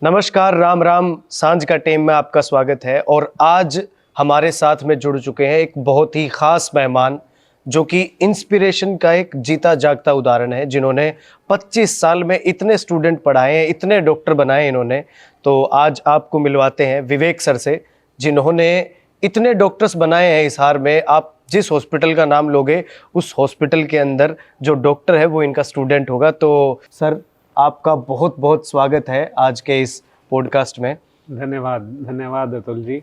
नमस्कार, राम राम। सांझ का टाइम में आपका स्वागत है। और आज हमारे साथ में जुड़ चुके हैं एक बहुत ही खास मेहमान, जो कि इंस्पिरेशन का एक जीता जागता उदाहरण है, जिन्होंने 25 साल में इतने स्टूडेंट पढ़ाए हैं, इतने डॉक्टर बनाए इन्होंने। तो आज आपको मिलवाते हैं विवेक सर से, जिन्होंने इतने डॉक्टर्स बनाए हैं हिसार में। आप जिस हॉस्पिटल का नाम लोगे, उस हॉस्पिटल के अंदर जो डॉक्टर है वो इनका स्टूडेंट होगा। तो सर, आपका बहुत बहुत स्वागत है आज के इस पॉडकास्ट में। धन्यवाद धन्यवाद अतुल जी।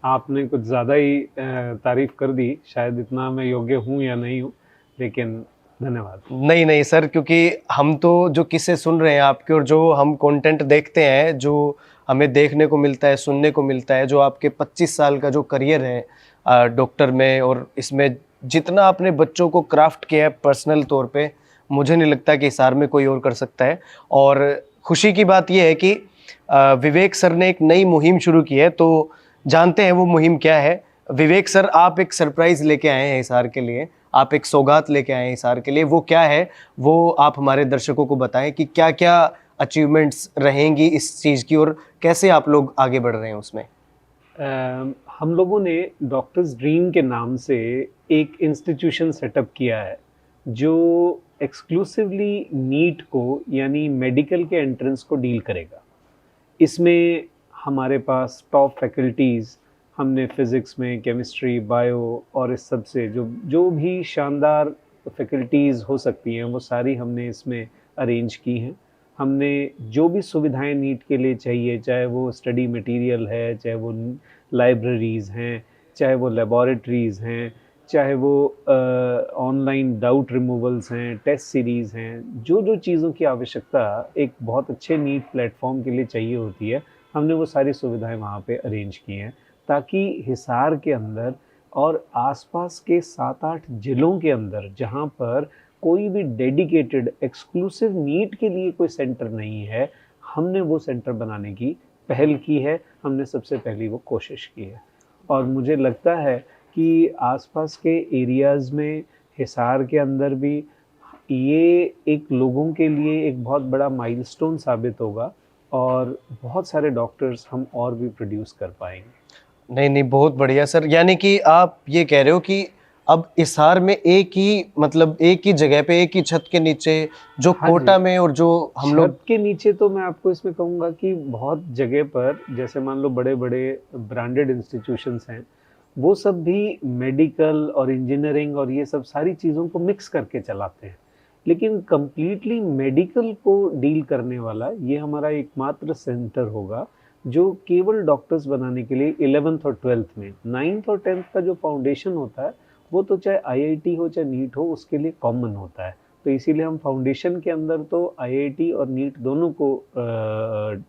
आपने कुछ ज़्यादा ही तारीफ कर दी, शायद इतना मैं योग्य हूँ या नहीं हूँ, लेकिन धन्यवाद। नहीं नहीं सर, क्योंकि हम तो जो किस्से सुन रहे हैं आपके, और जो हम कंटेंट देखते हैं, जो हमें देखने को मिलता है, सुनने को मिलता है, जो आपके 25 साल का जो करियर है डॉक्टर में, और इसमें जितना आपने बच्चों को क्राफ्ट किया है पर्सनल तौर पे, मुझे नहीं लगता कि हिसार में कोई और कर सकता है। और खुशी की बात यह है कि विवेक सर ने एक नई मुहिम शुरू की है। तो जानते हैं वो मुहिम क्या है। विवेक सर, आप एक सरप्राइज लेके आए हैं हिसार के लिए, आप एक सौगात लेके आए हैं हिसार के लिए। वो क्या है, वो आप हमारे दर्शकों को बताएं कि क्या क्या अचीवमेंट्स रहेंगी इस चीज़ की, और कैसे आप लोग आगे बढ़ रहे हैं उसमें। हम लोगों ने डॉक्टर्स ड्रीम के नाम से एक इंस्टीट्यूशन सेटअप किया है, जो एक्सक्लूसिवली नीट को यानी मेडिकल के एंट्रेंस को डील करेगा। इसमें हमारे पास टॉप फैकल्टीज़, हमने फिज़िक्स में, केमिस्ट्री, बायो और इस सब से जो जो भी शानदार फैकल्टीज़ हो सकती हैं, वो सारी हमने इसमें अरेंज की हैं। हमने जो भी सुविधाएं नीट के लिए चाहिए, चाहे वो स्टडी मटेरियल है, चाहे वो लाइब्रेरीज़ हैं, चाहे वो लेबॉरेटरीज़ हैं, चाहे वो ऑनलाइन डाउट रिमूवल्स हैं, टेस्ट सीरीज़ हैं, जो जो चीज़ों की आवश्यकता एक बहुत अच्छे नीट प्लेटफॉर्म के लिए चाहिए होती है, हमने वो सारी सुविधाएं वहाँ पे अरेंज की हैं, ताकि हिसार के अंदर और आसपास के 7-8 ज़िलों के अंदर, जहाँ पर कोई भी डेडिकेटेड एक्सक्लूसिव नीट के लिए कोई सेंटर नहीं है, हमने वो सेंटर बनाने की पहल की है। हमने सबसे पहली वो कोशिश की है, और मुझे लगता है कि आसपास के एरियाज़ में, हिसार के अंदर भी, ये एक लोगों के लिए एक बहुत बड़ा माइलस्टोन साबित होगा, और बहुत सारे डॉक्टर्स हम और भी प्रोड्यूस कर पाएंगे। नहीं नहीं, बहुत बढ़िया सर। यानी कि आप ये कह रहे हो कि अब हिसार में एक ही, मतलब एक ही जगह पे, एक ही छत के नीचे, जो हाँ जी, कोटा में और जो हम लोग। छत के नीचे तो मैं आपको इसमें कहूँगा कि बहुत जगह पर, जैसे मान लो बड़े बड़े ब्रांडेड इंस्टीट्यूशंस हैं, वो सब भी मेडिकल और इंजीनियरिंग और ये सब सारी चीज़ों को मिक्स करके चलाते हैं, लेकिन कंप्लीटली मेडिकल को डील करने वाला ये हमारा एकमात्र सेंटर होगा, जो केवल डॉक्टर्स बनाने के लिए 11th और 12th में, 9th और 10th का जो फाउंडेशन होता है, वो तो चाहे आईआईटी हो चाहे नीट हो, उसके लिए कॉमन होता है। तो इसीलिए हम फाउंडेशन के अंदर तो आईआईटी और नीट दोनों को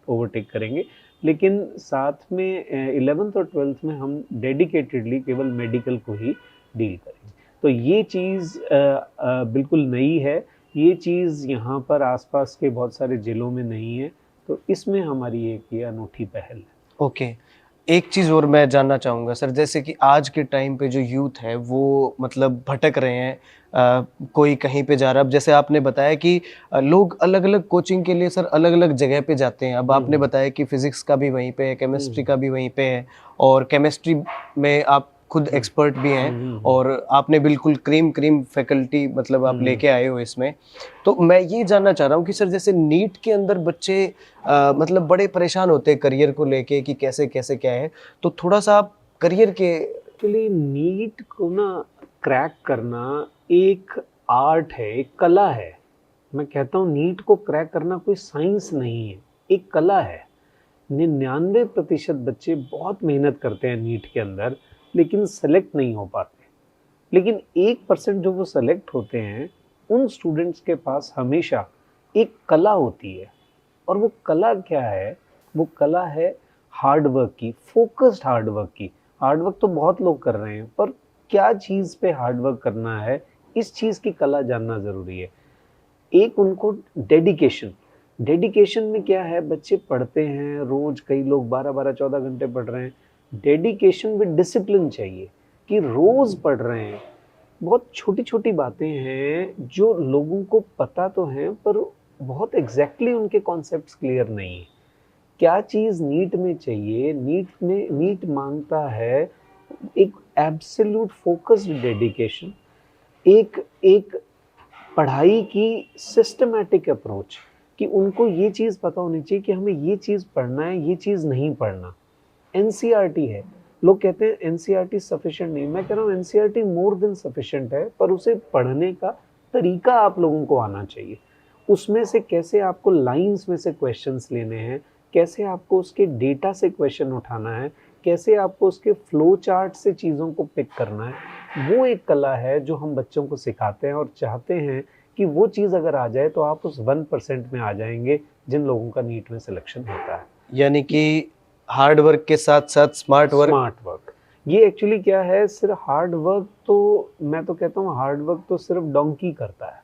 ओवरटेक करेंगे, लेकिन साथ में 11th और 12th में हम डेडिकेटेडली केवल मेडिकल को ही डील करेंगे। तो ये चीज़ बिल्कुल नई है, ये चीज़ यहाँ पर आसपास के बहुत सारे ज़िलों में नहीं है, तो इसमें हमारी एक ये अनूठी पहल है। ओके, एक चीज़ और मैं जानना चाहूँगा सर, जैसे कि आज के टाइम पे जो यूथ है वो मतलब भटक रहे हैं, कोई कहीं पे जा रहा है। अब जैसे आपने बताया कि लोग अलग अलग कोचिंग के लिए सर अलग अलग जगह पे जाते हैं। अब आपने बताया कि फिज़िक्स का भी वहीं पे है, केमिस्ट्री का भी वहीं पे है, और केमिस्ट्री में आप खुद एक्सपर्ट भी हैं, और आपने बिल्कुल क्रीम क्रीम फैकल्टी मतलब आप लेके आए हो इसमें। तो मैं ये जानना चाह रहा हूँ कि सर, जैसे नीट के अंदर बच्चे मतलब बड़े परेशान होते हैं करियर को लेके कि कैसे कैसे क्या है, तो थोड़ा सा आप करियर के। एक्चुअली नीट को ना क्रैक करना एक आर्ट है, एक कला है। मैं कहता हूँ नीट को क्रैक करना कोई साइंस नहीं है, एक कला है। 99% बच्चे बहुत मेहनत करते हैं नीट के अंदर, लेकिन सेलेक्ट नहीं हो पाते। लेकिन 1% जो वो सेलेक्ट होते हैं, उन स्टूडेंट्स के पास हमेशा एक कला होती है। और वो कला क्या है? वो कला है हार्ड वर्क की, फोकस्ड हार्ड वर्क की। हार्ड वर्क तो बहुत लोग कर रहे हैं, पर क्या चीज़ पे हार्ड वर्क करना है, इस चीज़ की कला जानना ज़रूरी है। एक उनको डेडिकेशन, डेडिकेशन में क्या है, बच्चे पढ़ते हैं रोज़, कई लोग 12-12 14 घंटे पढ़ रहे हैं। डेडिकेशन विद डिसिप्लिन चाहिए, कि रोज़ पढ़ रहे हैं। बहुत छोटी-छोटी बातें हैं जो लोगों को पता तो हैं, पर बहुत एग्ज़ैक्टली उनके कॉन्सेप्ट्स क्लियर नहीं है। क्या चीज़ नीट में चाहिए, नीट मांगता है एक एब्सोल्यूट फोकस्ड डेडिकेशन, एक एक पढ़ाई की सिस्टमैटिक अप्रोच, कि उनको ये चीज़ पता होनी चाहिए कि हमें ये चीज़ पढ़ना है, ये चीज़ नहीं पढ़ना। एनसीईआरटी है, लोग कहते हैं एनसीईआरटी सफिशिएंट नहीं, मैं कह रहा हूँ एनसीईआरटी मोर देन सफिशिएंट है, पर उसे पढ़ने का तरीका आप लोगों को आना चाहिए। उसमें से कैसे आपको लाइंस में से क्वेश्चंस लेने हैं, कैसे आपको उसके डेटा से क्वेश्चन उठाना है, कैसे आपको उसके फ्लो चार्ट से चीज़ों को पिक करना है, वो एक कला है जो हम बच्चों को सिखाते हैं और चाहते हैं कि वो चीज़ अगर आ जाए तो आप उस 1% में आ जाएंगे जिन लोगों का नीट में सिलेक्शन होता है। यानी कि हार्ड वर्क के साथ साथ स्मार्ट वर्क, ये एक्चुअली क्या है, सिर्फ हार्ड वर्क तो, मैं तो कहता हूँ हार्ड वर्क तो सिर्फ डोंकी करता है,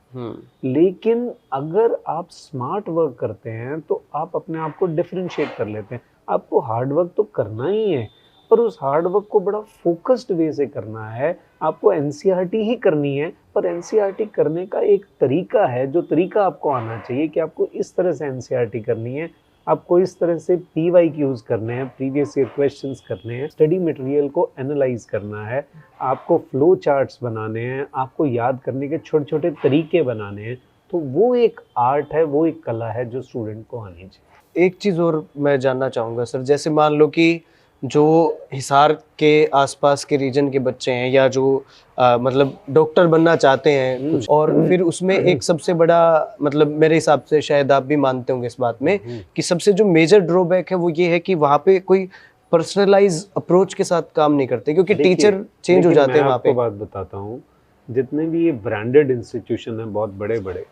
लेकिन अगर आप स्मार्ट वर्क करते हैं तो आप अपने आप को डिफरेंशिएट कर लेते हैं। आपको हार्ड वर्क तो करना ही है, पर उस हार्ड वर्क को बड़ा फोकस्ड वे से करना है। आपको एनसीईआरटी ही करनी है, पर एनसीईआरटी करने का एक तरीका है, जो तरीका आपको आना चाहिए कि आपको इस तरह से एनसीईआरटी करनी है, आपको इस तरह से PYQs करने हैं, प्रीवियस ईयर क्वेश्चंस करने हैं, स्टडी मटेरियल को एनालाइज करना है, आपको फ्लो चार्ट्स बनाने हैं, आपको याद करने के छोटे छोटे तरीके बनाने हैं। तो वो एक आर्ट है, वो एक कला है जो स्टूडेंट को आनी चाहिए। एक चीज़ और मैं जानना चाहूँगा सर, जैसे मान लो कि जो हिसार के आसपास के रीजन के बच्चे हैं या जो मतलब डॉक्टर बनना चाहते हैं कुछ, और फिर उसमें एक सबसे बड़ा, मतलब मेरे हिसाब से शायद आप भी मानते होंगे इस बात में, कि सबसे जो मेजर ड्रॉबैक है वो ये है कि वहाँ पे कोई पर्सनलाइज अप्रोच के साथ काम नहीं करते, क्योंकि टीचर चेंज हो जाते हैं वहाँ पे। मैं आपको बात बताता हूँ, जितने भी ये ब्रांडेड इंस्टीट्यूशन हैं बहुत बड़े बड़े,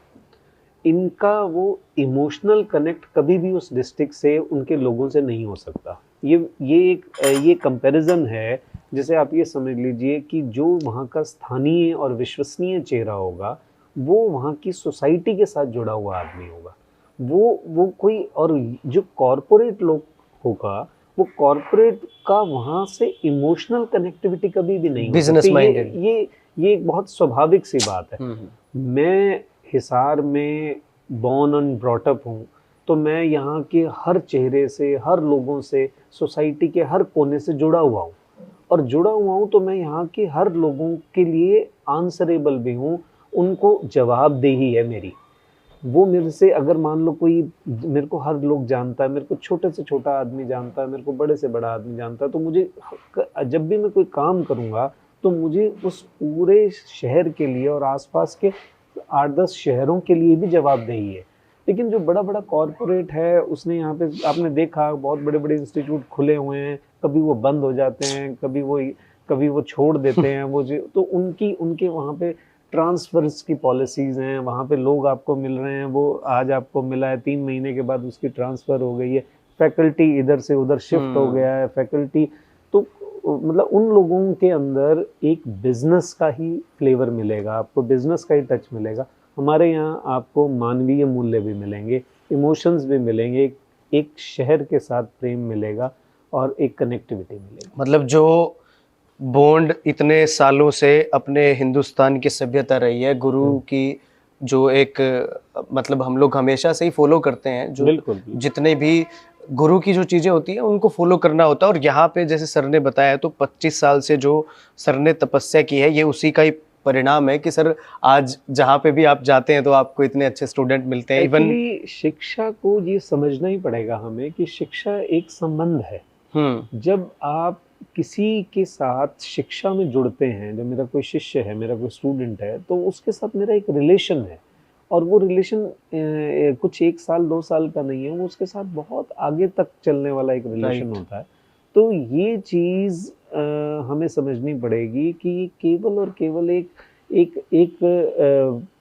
इनका वो इमोशनल कनेक्ट कभी भी उस डिस्ट्रिक्ट से, उनके लोगों से नहीं हो सकता। ये कंपैरिजन है, जैसे आप ये समझ लीजिए कि जो वहाँ का स्थानीय और विश्वसनीय चेहरा होगा, वो वहाँ की सोसाइटी के साथ जुड़ा हुआ आदमी होगा। वो कोई, और जो कॉरपोरेट लोग होगा, वो कॉरपोरेट का वहाँ से इमोशनल कनेक्टिविटी कभी भी नहीं हो बिजनेस सकती। माइंडेड, ये एक बहुत स्वाभाविक सी बात है। मैं हिसार में बॉर्न एंड ब्रॉट अप हूँ, तो मैं यहाँ के हर चेहरे से, हर लोगों से, सोसाइटी के हर कोने से जुड़ा हुआ हूँ, और जुड़ा हुआ हूँ तो मैं यहाँ के हर लोगों के लिए आंसरेबल भी हूँ, उनको जवाबदेही है मेरी। वो मेरे से, अगर मान लो कोई, मेरे को हर लोग जानता है, मेरे को छोटे से छोटा आदमी जानता है, मेरे को बड़े से बड़ा आदमी जानता है, तो मुझे जब भी मैं कोई काम करूँगा तो मुझे उस पूरे शहर के लिए और आसपास के 8-10 शहरों के लिए भी जवाबदेही है। लेकिन जो बड़ा बड़ा कॉरपोरेट है, उसने यहाँ पे, आपने देखा बहुत बड़े बड़े इंस्टीट्यूट खुले हुए हैं, कभी वो बंद हो जाते हैं, कभी वो छोड़ देते हैं, वो जो, तो उनके वहाँ पे ट्रांसफर्स की पॉलिसीज़ हैं, वहाँ पे लोग आपको मिल रहे हैं, वो आज आपको मिला है, 3 महीने के बाद उसकी ट्रांसफ़र हो गई है, फैकल्टी इधर से उधर शिफ्ट हो गया है, फैकल्टी, तो मतलब उन लोगों के अंदर एक बिजनेस का ही फ्लेवर मिलेगा, आपको बिजनेस का ही टच मिलेगा। हमारे यहाँ आपको मानवीय मूल्य भी मिलेंगे, इमोशंस भी मिलेंगे, एक शहर के साथ प्रेम मिलेगा और एक कनेक्टिविटी मिलेगी। मतलब जो बॉन्ड इतने सालों से अपने हिंदुस्तान की सभ्यता रही है, गुरु की जो एक, मतलब हम लोग हमेशा से ही फॉलो करते हैं, जो बिल्कुल। जितने भी गुरु की जो चीज़ें होती हैं उनको फॉलो करना होता है। और यहाँ पे जैसे सर ने बताया, तो 25 साल से जो सर ने तपस्या की है, ये उसी का ही परिणाम है कि सर आज जहाँ पे भी आप जाते हैं तो आपको इतने अच्छे स्टूडेंट मिलते हैं। इवन शिक्षा को ये समझना ही पड़ेगा हमें कि शिक्षा एक संबंध है। जब आप किसी के साथ शिक्षा में जुड़ते हैं, जब मेरा कोई शिष्य है, मेरा कोई स्टूडेंट है, तो उसके साथ मेरा एक रिलेशन है, और वो रिलेशन कुछ 1 साल 2 साल का नहीं है, वो उसके साथ बहुत आगे तक चलने वाला एक रिलेशन होता है। तो ये चीज़ हमें समझनी पड़ेगी कि केवल और केवल एक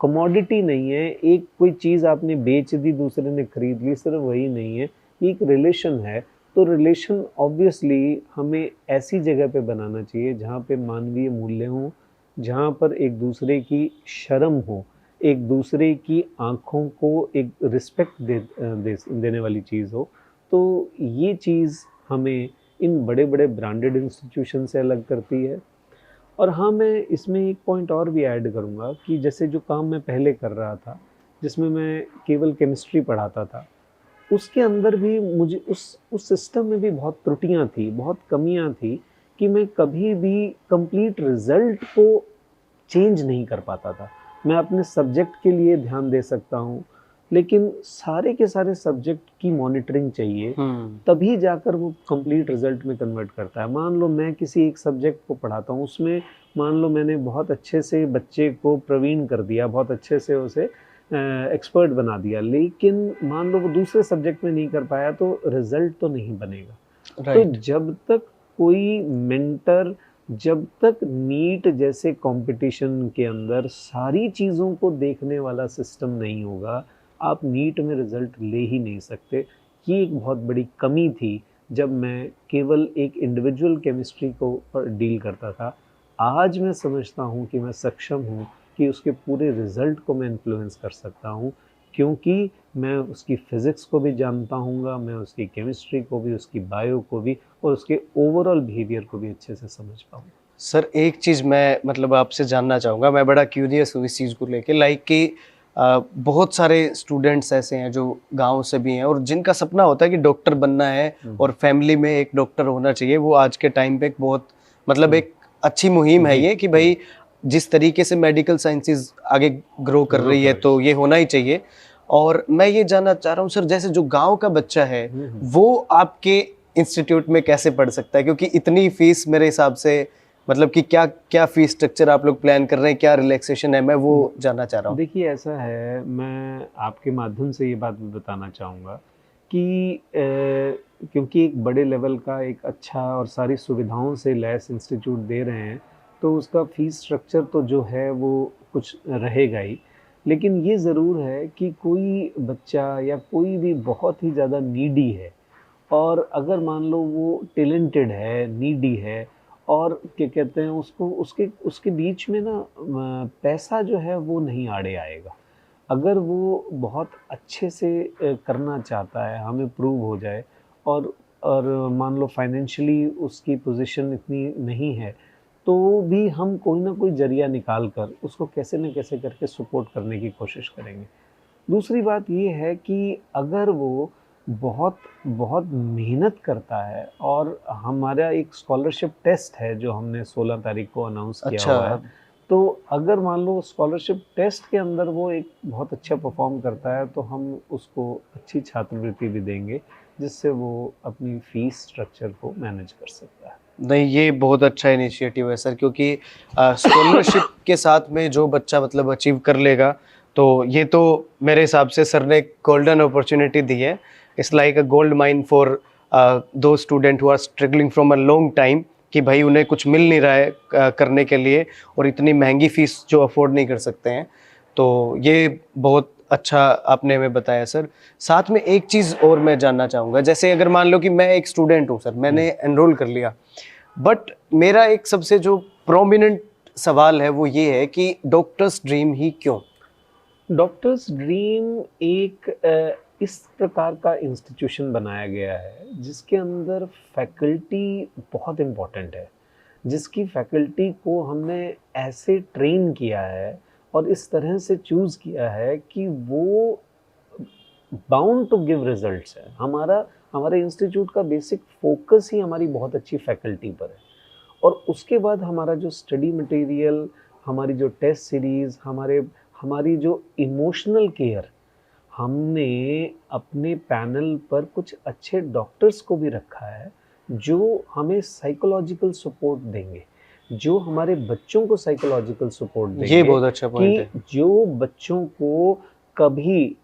कमोडिटी नहीं है, एक कोई चीज़ आपने बेच दी, दूसरे ने खरीद ली, सिर्फ वही नहीं है, ये एक रिलेशन है। तो रिलेशन ऑब्वियसली हमें ऐसी जगह पे बनाना चाहिए जहाँ पे मानवीय मूल्य हों, जहाँ पर एक दूसरे की शर्म हो, एक दूसरे की आँखों को एक रिस्पेक्ट देने वाली चीज़ हो। तो ये चीज़ हमें इन बड़े बड़े ब्रांडेड इंस्टीट्यूशन से अलग करती है। और हाँ, मैं इसमें एक पॉइंट और भी ऐड करूँगा कि जैसे जो काम मैं पहले कर रहा था, जिसमें मैं केवल केमिस्ट्री पढ़ाता था, उसके अंदर भी मुझे उस सिस्टम में भी बहुत त्रुटियां थी, बहुत कमियां थी कि मैं कभी भी कंप्लीट रिजल्ट को चेंज नहीं कर पाता था। मैं अपने सब्जेक्ट के लिए ध्यान दे सकता हूँ, लेकिन सारे के सारे सब्जेक्ट की मॉनिटरिंग चाहिए, तभी जाकर वो कंप्लीट रिजल्ट में कन्वर्ट करता है। मान लो मैं किसी एक सब्जेक्ट को पढ़ाता हूँ, उसमें मान लो मैंने बहुत अच्छे से बच्चे को प्रवीण कर दिया, बहुत अच्छे से उसे एक्सपर्ट बना दिया, लेकिन मान लो वो दूसरे सब्जेक्ट में नहीं कर पाया, तो रिजल्ट तो नहीं बनेगा। तो राइट। जब तक कोई मेंटर, जब तक नीट जैसे कंपटीशन के अंदर सारी चीज़ों को देखने वाला सिस्टम नहीं होगा, आप नीट में रिजल्ट ले ही नहीं सकते। ये एक बहुत बड़ी कमी थी जब मैं केवल एक इंडिविजुअल केमिस्ट्री को डील करता था। आज मैं समझता हूँ कि मैं सक्षम हूँ कि उसके पूरे रिजल्ट को मैं इन्फ्लुएंस कर सकता हूँ, क्योंकि मैं उसकी फिज़िक्स को भी जानता हूँगा, मैं उसकी केमिस्ट्री को भी, उसकी बायो को भी, और उसके ओवरऑल बिहेवियर को भी अच्छे से समझ पाऊँ। सर एक चीज़ मैं मतलब आपसे जानना चाहूँगा, मैं बड़ा क्यूरियस हूँ इस चीज़ को लेके, लाइक कि बहुत सारे स्टूडेंट्स ऐसे हैं जो गांव से भी हैं और जिनका सपना होता है कि डॉक्टर बनना है और फैमिली में एक डॉक्टर होना चाहिए। वो आज के टाइम पे एक बहुत मतलब एक अच्छी मुहिम है जी, ये कि भाई जिस तरीके से मेडिकल साइंसेज आगे ग्रो कर ग्रो रही कर है रही तो ये होना ही चाहिए। और मैं ये जानना चाह रहा हूँ सर, जैसे जो गांव का बच्चा है वो आपके इंस्टीट्यूट में कैसे पढ़ सकता है, क्योंकि इतनी फीस मेरे हिसाब से मतलब कि क्या क्या फीस स्ट्रक्चर आप लोग प्लान कर रहे हैं, क्या रिलैक्सेशन है, मैं वो जानना चाह रहा हूँ। देखिए ऐसा है, मैं आपके माध्यम से ये बात भी बताना चाहूँगा कि क्योंकि एक बड़े लेवल का एक अच्छा और सारी सुविधाओं से लैस इंस्टीट्यूट दे रहे हैं, तो उसका फीस स्ट्रक्चर तो जो है वो कुछ रहेगा ही। लेकिन ये ज़रूर है कि कोई बच्चा या कोई भी बहुत ही ज़्यादा नीडी है, और अगर मान लो वो टैलेंटेड है, नीडी है, और क्या कहते हैं उसको, उसके उसके बीच में ना पैसा जो है वो नहीं आड़े आएगा। अगर वो बहुत अच्छे से करना चाहता है, हमें प्रूव हो जाए, और और मान लो फाइनेंशियली उसकी पोजीशन इतनी नहीं है, तो भी हम कोई ना कोई ज़रिया निकाल कर उसको कैसे न कैसे करके सपोर्ट करने की कोशिश करेंगे। दूसरी बात ये है कि अगर वो बहुत बहुत मेहनत करता है, और हमारा एक स्कॉलरशिप टेस्ट है जो हमने 16 तारीख को अनाउंस किया अच्छा। हुआ है, तो अगर मान लो स्कॉलरशिप टेस्ट के अंदर वो एक बहुत अच्छा परफॉर्म करता है, तो हम उसको अच्छी छात्रवृत्ति भी देंगे, जिससे वो अपनी फीस स्ट्रक्चर को मैनेज कर सकता है। नहीं, ये बहुत अच्छा इनिशिएटिव है सर, क्योंकि स्कॉलरशिप के साथ में जो बच्चा मतलब अचीव कर लेगा, तो ये तो मेरे हिसाब से सर ने गोल्डन अपॉर्चुनिटी दी है। It's like a gold mine for two student who are struggling from a long time, कि भाई उन्हें कुछ मिल नहीं रहा है करने के लिए, और इतनी महंगी फीस जो अफोर्ड नहीं कर सकते हैं। तो ये बहुत अच्छा आपने हमें बताया सर। साथ में एक चीज़ और मैं जानना चाहूँगा, जैसे अगर मान लो कि मैं एक स्टूडेंट हूँ सर, मैंने एनरोल कर लिया, बट मेरा एक सबसे जो प्रोमिनेंट सवाल है वो ये है कि डॉक्टर्स ड्रीम ही क्यों? डॉक्टर्स ड्रीम एक इस प्रकार का इंस्टीट्यूशन बनाया गया है जिसके अंदर फैकल्टी बहुत इम्पोर्टेंट है, जिसकी फैकल्टी को हमने ऐसे ट्रेन किया है और इस तरह से चूज़ किया है कि वो बाउंड टू गिव रिजल्ट्स है। हमारे इंस्टीट्यूट का बेसिक फोकस ही हमारी बहुत अच्छी फैकल्टी पर है, और उसके बाद हमारा जो स्टडी मटेरियल, हमारी जो टेस्ट सीरीज़, हमारी जो इमोशनल केयर, हमने अपने पैनल पर कुछ अच्छे डॉक्टर्स को भी रखा है जो हमें साइकोलॉजिकल सपोर्ट देंगे, जो हमारे बच्चों को साइकोलॉजिकल सपोर्ट ये देंगे, बहुत अच्छा पॉइंट कि है। जो बच्चों को कभी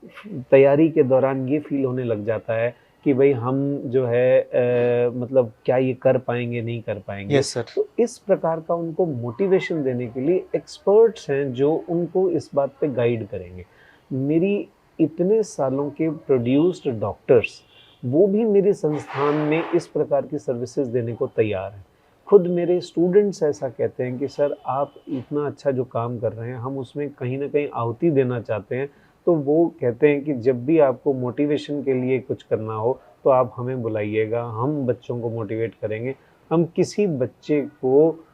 तैयारी के दौरान ये फील होने लग जाता है कि भाई हम जो है मतलब क्या ये कर पाएंगे, नहीं कर पाएंगे, यस सर। तो इस प्रकार का उनको मोटिवेशन देने के लिए एक्सपर्ट्स हैं जो उनको इस बात पे गाइड करेंगे। मेरी इतने सालों के प्रोड्यूस्ड डॉक्टर्स, वो भी मेरे संस्थान में इस प्रकार की सर्विसेज देने को तैयार हैं। खुद मेरे स्टूडेंट्स ऐसा कहते हैं कि सर आप इतना अच्छा जो काम कर रहे हैं, हम उसमें कहीं ना कहीं आहुति देना चाहते हैं। तो वो कहते हैं कि जब भी आपको मोटिवेशन के लिए कुछ करना हो तो आप हमें बुलाइएगा, हम बच्चों को मोटिवेट करेंगे, हम किसी बच्चे को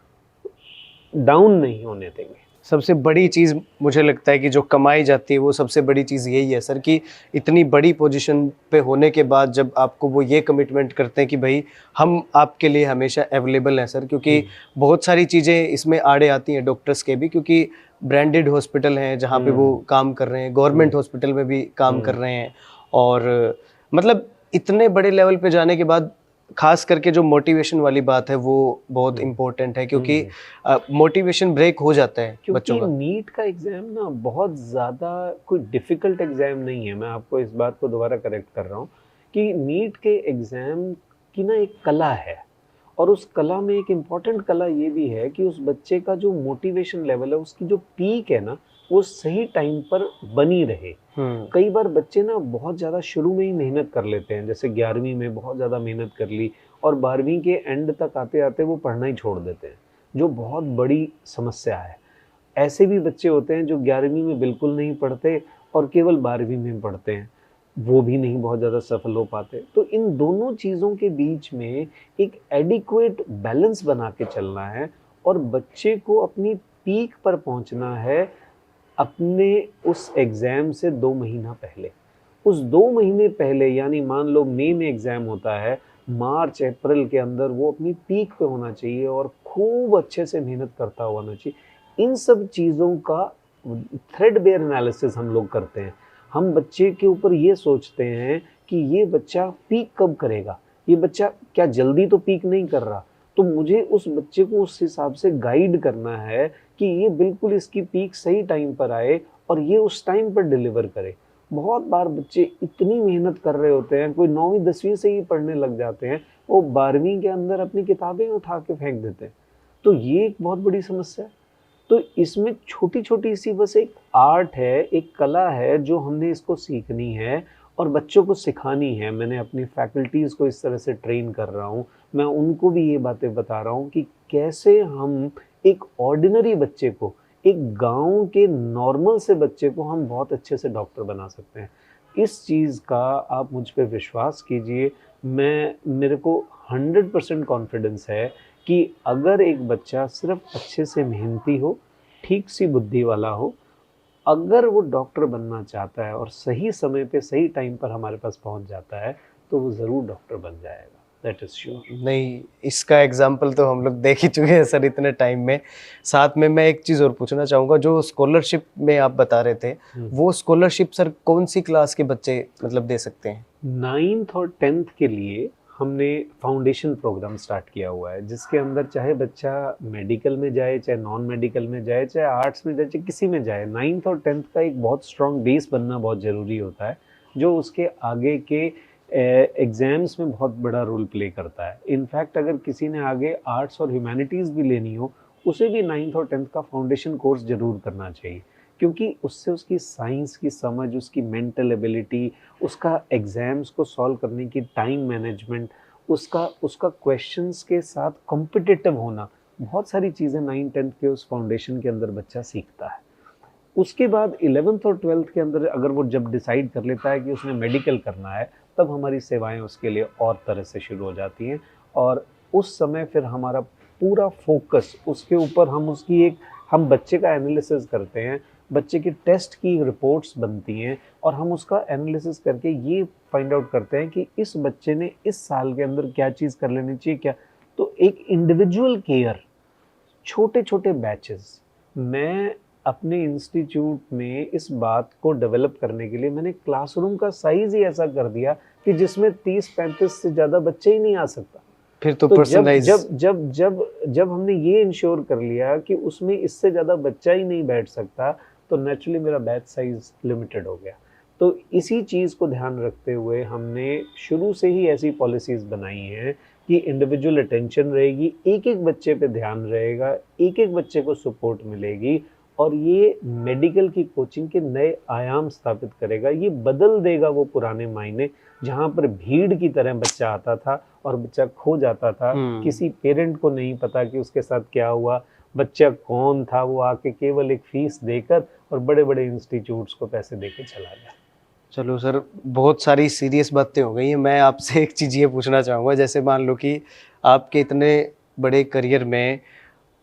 डाउन नहीं होने देंगे। सबसे बड़ी चीज़ मुझे लगता है कि जो कमाई जाती है वो सबसे बड़ी चीज़ यही है सर, कि इतनी बड़ी पोजीशन पे होने के बाद जब आपको वो ये कमिटमेंट करते हैं कि भाई हम आपके लिए हमेशा अवेलेबल हैं सर, क्योंकि बहुत सारी चीज़ें इसमें आड़े आती हैं डॉक्टर्स के भी, क्योंकि ब्रांडेड हॉस्पिटल हैं जहाँ पे वो काम कर रहे हैं, गवर्नमेंट हॉस्पिटल में भी काम कर रहे हैं, और मतलब इतने बड़े लेवल पे जाने के बाद खास करके जो मोटिवेशन वाली बात है वो बहुत इम्पोर्टेंट है, क्योंकि मोटिवेशन ब्रेक हो जाता है बच्चों क्योंकि का। नीट का एग्जाम ना बहुत ज़्यादा कोई डिफ़िकल्ट एग्जाम नहीं है। मैं आपको इस बात को दोबारा करेक्ट कर रहा हूँ कि नीट के एग्जाम की ना एक कला है, और उस कला में एक इम्पॉर्टेंट कला ये भी है कि उस बच्चे का जो मोटिवेशन लेवल है, उसकी जो पीक है ना, वो सही टाइम पर बनी रहे। कई बार बच्चे ना बहुत ज़्यादा शुरू में ही मेहनत कर लेते हैं, जैसे 11वीं में बहुत ज़्यादा मेहनत कर ली और 12वीं के एंड तक आते आते वो पढ़ना ही छोड़ देते हैं, जो बहुत बड़ी समस्या है। ऐसे भी बच्चे होते हैं जो 11वीं में बिल्कुल नहीं पढ़ते और केवल 12वीं में पढ़ते हैं, वो भी नहीं बहुत ज़्यादा सफल हो पाते। तो इन दोनों चीज़ों के बीच में एक एडिक्वेट बैलेंस बना के चलना है, और बच्चे को अपनी पीक पर पहुंचना है अपने उस एग्ज़ाम से 2 महीना पहले। उस 2 महीने पहले, यानी मान लो मई में एग्ज़ाम होता है, मार्च अप्रैल के अंदर वो अपनी पीक पे होना चाहिए और खूब अच्छे से मेहनत करता हुआ होना चाहिए। इन सब चीज़ों का थ्रेडबेयर एनालिसिस हम लोग करते हैं। हम बच्चे के ऊपर ये सोचते हैं कि ये बच्चा पीक कब करेगा, ये बच्चा क्या जल्दी तो पीक नहीं कर रहा, तो मुझे उस बच्चे को उस हिसाब से गाइड करना है कि ये बिल्कुल इसकी पीक सही टाइम पर आए और ये उस टाइम पर डिलीवर करे। बहुत बार बच्चे इतनी मेहनत कर रहे होते हैं, कोई 9वीं 10वीं से ही पढ़ने लग जाते हैं, वो 12वीं के अंदर अपनी किताबें उठा के फेंक देते हैं। तो ये एक बहुत बड़ी समस्या है। तो इसमें छोटी-छोटी सी बस एक आर्ट है, एक कला है जो हमने इसको सीखनी है और बच्चों को सिखानी है। मैंने अपनी फैकल्टीज़ को इस तरह से ट्रेन कर रहा हूँ। मैं उनको भी ये बातें बता रहा हूँ कि कैसे हम एक ऑर्डिनरी बच्चे को, एक गाँव के नॉर्मल से बच्चे को हम बहुत अच्छे से डॉक्टर बना सकते हैं। इस चीज़ का आप मुझ पे विश्वास कीजिए, मेरे को 100% कॉन्फिडेंस है कि अगर एक बच्चा सिर्फ अच्छे से मेहनती हो, ठीक सी बुद्धि वाला हो, अगर वो डॉक्टर बनना चाहता है और सही समय पे सही टाइम पर हमारे पास पहुंच जाता है, तो वो ज़रूर डॉक्टर बन जाएगा। That is sure. नहीं, इसका एग्जाम्पल तो हम लोग देख ही चुके हैं सर इतने टाइम में। साथ में मैं एक चीज़ और पूछना चाहूँगा, जो स्कॉलरशिप में आप बता रहे थे, वो स्कॉलरशिप सर कौन सी क्लास के बच्चे मतलब दे सकते हैं? 9th और 10th के लिए हमने फाउंडेशन प्रोग्राम स्टार्ट किया हुआ है, जिसके अंदर चाहे बच्चा मेडिकल में जाए, चाहे नॉन मेडिकल में जाए, चाहे आर्ट्स में जाए, चाहे किसी में जाए, 9th और 10th का एक बहुत स्ट्रॉन्ग बेस बनना बहुत ज़रूरी होता है, जो उसके आगे के एग्ज़ाम्स में बहुत बड़ा रोल प्ले करता है। इनफैक्ट अगर किसी ने आगे आर्ट्स और ह्यूमैनिटीज़ भी लेनी हो, उसे भी 9th और 10th का फाउंडेशन कोर्स ज़रूर करना चाहिए, क्योंकि उससे उसकी साइंस की समझ, उसकी मेंटल एबिलिटी, उसका एग्ज़ाम्स को सॉल्व करने की टाइम मैनेजमेंट, उसका क्वेश्चंस के साथ कॉम्पिटिटिव होना, बहुत सारी चीज़ें 9th-10th के उस फाउंडेशन के अंदर बच्चा सीखता है। उसके बाद 11th और 12th के अंदर अगर वो जब डिसाइड कर लेता है कि उसने मेडिकल करना है, तब हमारी सेवाएं उसके लिए और तरह से शुरू हो जाती हैं, और उस समय फिर हमारा पूरा फोकस उसके ऊपर, हम बच्चे का एनालिसिस करते हैं, बच्चे के टेस्ट की रिपोर्ट्स बनती हैं, और हम उसका एनालिसिस करके ये फाइंड आउट करते हैं कि इस बच्चे ने इस साल के अंदर क्या चीज़ कर लेनी चाहिए, क्या। तो एक इंडिविजुअल केयर, छोटे-छोटे बैचेस, मैं अपने इंस्टीट्यूट में इस बात को डेवलप करने के लिए मैंने क्लासरूम का साइज़ ही ऐसा कर दिया कि जिसमें 30-35 से ज़्यादा बच्चे ही नहीं आ सकता। फिर तो तो जब पर्सनलाइज। जब जब जब जब हमने ये इंश्योर कर लिया कि उसमें इससे ज़्यादा बच्चा ही नहीं बैठ सकता, तो नेचुरली मेरा बैच साइज़ लिमिटेड हो गया। तो इसी चीज़ को ध्यान रखते हुए हमने शुरू से ही ऐसी पॉलिसीज़ बनाई हैं कि इंडिविजुअल अटेंशन रहेगी, एक-एक बच्चे पे ध्यान रहेगा, एक-एक बच्चे को सपोर्ट मिलेगी, और ये मेडिकल की कोचिंग के नए आयाम स्थापित करेगा। ये बदल देगा वो पुराने मायने, जहाँ पर भीड़ की तरह बच्चा आता था और बच्चा खो जाता था, किसी पेरेंट को नहीं पता कि उसके साथ क्या हुआ, बच्चा कौन था, वो आके केवल एक फ़ीस देकर और बड़े-बड़े इंस्टीट्यूट्स को पैसे देके चला गया। चलो सर, बहुत सारी सीरियस बातें हो गई हैं। मैं आपसे एक चीज़ ये पूछना चाहूँगा, जैसे मान लो कि आपके इतने बड़े करियर में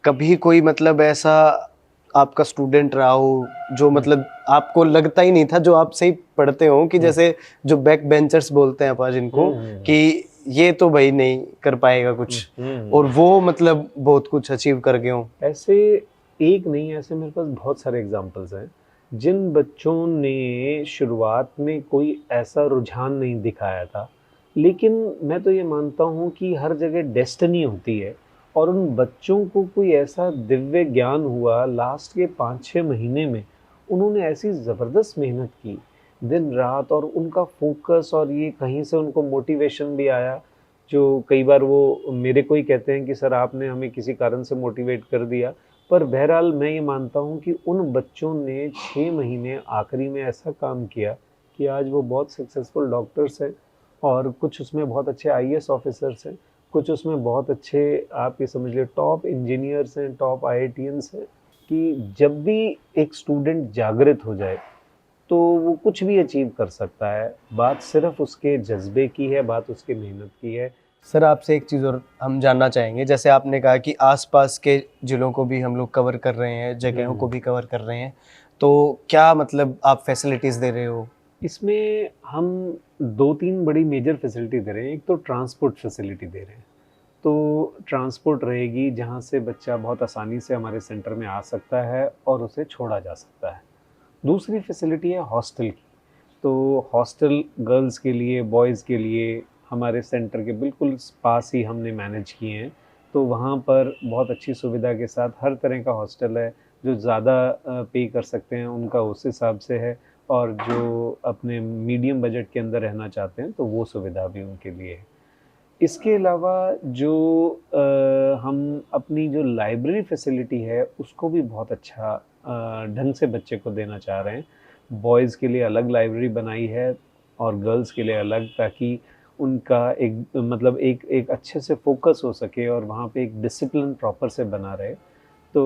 कभी कोई मतलब ऐसा आपका स्टूडेंट रहा हो जो मतलब आपको लगता ही नहीं था, जो आपसे ही पढ़ते हो कि जैसे जो बैक बेंचर्स बोलते हैं अपन जिनको, कि ये तो भाई नहीं कर पाएगा कुछ, और वो मतलब बहुत कुछ अचीव कर गए हो? ऐसे एक नहीं, ऐसे मेरे पास बहुत सारे एग्जांपल्स हैं जिन बच्चों ने शुरुआत में कोई ऐसा रुझान नहीं दिखाया था, लेकिन मैं तो ये मानता हूँ कि हर जगह डेस्टिनी होती है, और उन बच्चों को कोई ऐसा दिव्य ज्ञान हुआ लास्ट के 5-6 महीने में। उन्होंने ऐसी ज़बरदस्त मेहनत की दिन रात, और उनका फोकस, और ये कहीं से उनको मोटिवेशन भी आया, जो कई बार वो मेरे को ही कहते हैं कि सर आपने हमें किसी कारण से मोटिवेट कर दिया। पर बहरहाल मैं ये मानता हूँ कि उन बच्चों ने 6 महीने आखिरी में ऐसा काम किया कि आज वो बहुत सक्सेसफुल डॉक्टर्स हैं, और कुछ उसमें बहुत अच्छे आईएएस ऑफिसर्स हैं, कुछ उसमें बहुत अच्छे आप ये समझ लीजिए टॉप इंजीनियर्स हैं, टॉप आईआईटीएंस हैं। कि जब भी एक स्टूडेंट जागृत हो जाए तो वो कुछ भी अचीव कर सकता है। बात सिर्फ उसके जज्बे की है, बात उसकी मेहनत की है। सर आपसे एक चीज़ और हम जानना चाहेंगे, जैसे आपने कहा कि आसपास के जिलों को भी हम लोग कवर कर रहे हैं, जगहों को भी कवर कर रहे हैं, तो क्या मतलब आप फैसिलिटीज़ दे रहे हो? इसमें हम 2-3 बड़ी मेजर फैसिलिटी दे रहे हैं। एक तो ट्रांसपोर्ट फैसिलिटी दे रहे हैं, तो ट्रांसपोर्ट रहेगी जहाँ से बच्चा बहुत आसानी से हमारे सेंटर में आ सकता है और उसे छोड़ा जा सकता है। दूसरी फैसिलिटी है हॉस्टल की, तो हॉस्टल गर्ल्स के लिए, बॉयज़ के लिए हमारे सेंटर के बिल्कुल पास ही हमने मैनेज किए हैं। तो वहाँ पर बहुत अच्छी सुविधा के साथ हर तरह का हॉस्टल है। जो ज़्यादा पे कर सकते हैं उनका उस हिसाब से है, और जो अपने मीडियम बजट के अंदर रहना चाहते हैं तो वो सुविधा भी उनके लिए है। इसके अलावा जो हम अपनी जो लाइब्रेरी फैसिलिटी है उसको भी बहुत अच्छा ढंग से बच्चे को देना चाह रहे हैं। बॉयज़ के लिए अलग लाइब्रेरी बनाई है और गर्ल्स के लिए अलग, ताकि उनका एक मतलब एक अच्छे से फ़ोकस हो सके और वहाँ पे एक डिसिप्लिन प्रॉपर से बना रहे। तो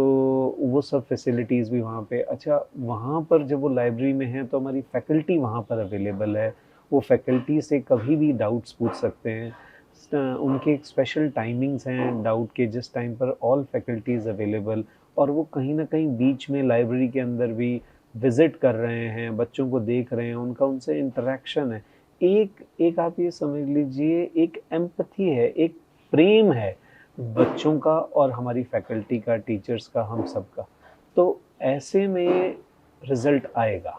वो सब फैसिलिटीज़ भी वहाँ पे। अच्छा, वहाँ पर जब वो लाइब्रेरी में हैं तो हमारी फैकल्टी वहाँ पर अवेलेबल है। वो फैकल्टी से कभी भी डाउट्स पूछ सकते हैं। उनके एक स्पेशल टाइमिंग्स हैं डाउट के, जिस टाइम पर ऑल फैकल्टीज़ अवेलेबल, और वो कहीं न कहीं बीच में लाइब्रेरी के अंदर भी विज़िट कर रहे हैं, बच्चों को देख रहे हैं, उनका उनसे इंटरैक्शन है। एक आप ये समझ लीजिए, एक एम्पैथी है, एक प्रेम है बच्चों का और हमारी फैकल्टी का, टीचर्स का, हम सब का। तो ऐसे में रिज़ल्ट आएगा,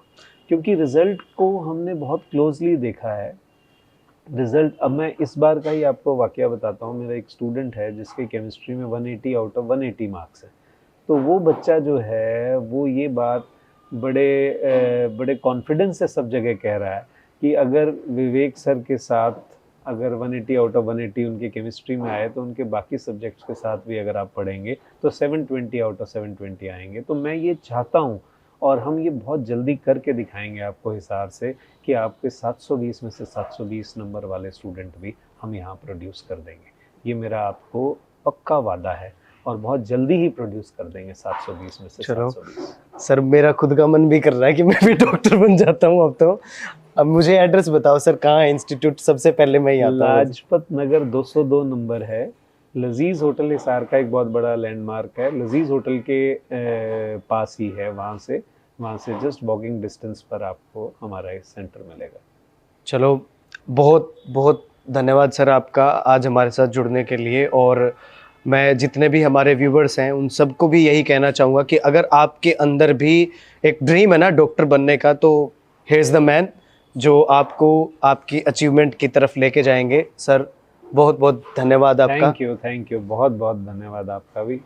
क्योंकि रिज़ल्ट को हमने बहुत क्लोज़ली देखा है। रिज़ल्ट, अब मैं इस बार का ही आपको वाक़या बताता हूँ। मेरा एक स्टूडेंट है जिसके केमिस्ट्री में 180 आउट ऑफ 180 मार्क्स हैं। तो वो बच्चा जो है वो ये बात बड़े कॉन्फिडेंस से सब जगह कह रहा है कि अगर विवेक सर के साथ अगर 180 आउट ऑफ 180 उनके केमिस्ट्री में आए तो उनके बाकी सब्जेक्ट्स के साथ भी अगर आप पढ़ेंगे तो 720 आउट ऑफ 720 आएंगे। तो मैं ये चाहता हूँ, और हम ये बहुत जल्दी करके दिखाएंगे आपको हिसाब से, कि आपके 720 में से 720 नंबर वाले स्टूडेंट भी हम यहाँ प्रोड्यूस कर देंगे। ये मेरा आपको पक्का वादा है, और बहुत जल्दी ही प्रोड्यूस कर देंगे 720 में से 720। सर मेरा खुद का मन भी कर रहा है कि मैं भी डॉक्टर बन जाता हूँ अब तो। अब मुझे एड्रेस बताओ सर, कहाँ है इंस्टीट्यूट? सबसे पहले मैं ही आता हूँ। लाजपत नगर 202 नंबर है। लजीज होटल हिसार का एक बहुत बड़ा लैंडमार्क है, लजीज होटल के पास ही है। वहाँ से जस्ट वॉकिंग डिस्टेंस पर आपको हमारा एक सेंटर मिलेगा। चलो, बहुत बहुत धन्यवाद सर आपका आज हमारे साथ जुड़ने के लिए। और मैं जितने भी हमारे व्यूवर्स हैं उन सबको भी यही कहना चाहूँगा कि अगर आपके अंदर भी एक ड्रीम है ना डॉक्टर बनने का, तो हियर इज़ द मैन जो आपको आपकी अचीवमेंट की तरफ लेके जाएंगे। सर बहुत बहुत धन्यवाद आपका। थैंक यू, बहुत बहुत धन्यवाद आपका भी।